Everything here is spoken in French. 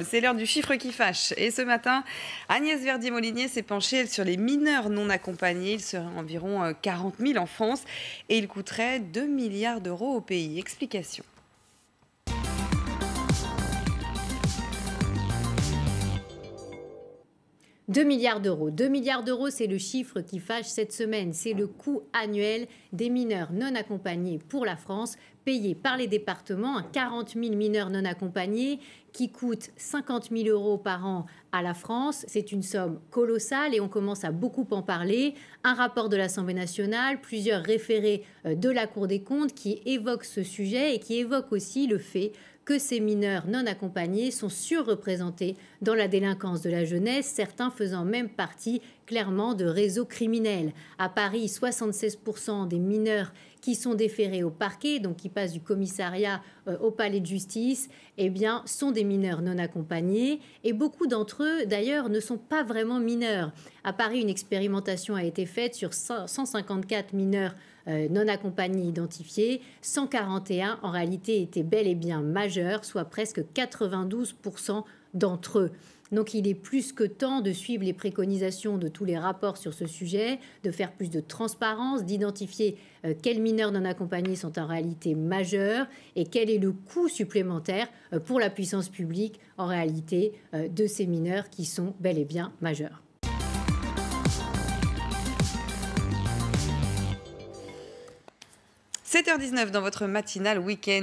C'est l'heure du chiffre qui fâche. Et ce matin, Agnès Verdier-Molinier s'est penchée sur les mineurs non accompagnés. Ils seraient environ 40 000 en France et ils coûteraient 2 milliards d'euros au pays. Explication. 2 milliards d'euros. 2 milliards d'euros, c'est le chiffre qui fâche cette semaine. C'est le coût annuel des mineurs non accompagnés pour la France, payés par les départements. 40 000 mineurs non accompagnés qui coûtent 50 000 euros par an à la France. C'est une somme colossale et on commence à beaucoup en parler. Un rapport de l'Assemblée nationale, plusieurs référés de la Cour des comptes qui évoquent ce sujet et qui évoquent aussi le fait que ces mineurs non accompagnés sont surreprésentés dans la délinquance de la jeunesse, certains faisant même partie clairement de réseaux criminels. À Paris, 76% des mineurs qui sont déférés au parquet, donc qui passent du commissariat au palais de justice, eh bien, sont des mineurs non accompagnés. Et beaucoup d'entre eux, d'ailleurs, ne sont pas vraiment mineurs. À Paris, une expérimentation a été faite sur 154 mineurs non accompagnés identifiés. 141, en réalité, étaient bel et bien majeurs, soit presque 92% d'entre eux. Donc il est plus que temps de suivre les préconisations de tous les rapports sur ce sujet, de faire plus de transparence, d'identifier quels mineurs non accompagnés sont en réalité majeurs et quel est le coût supplémentaire pour la puissance publique en réalité de ces mineurs qui sont bel et bien majeurs. 7h19 dans votre matinale week-end.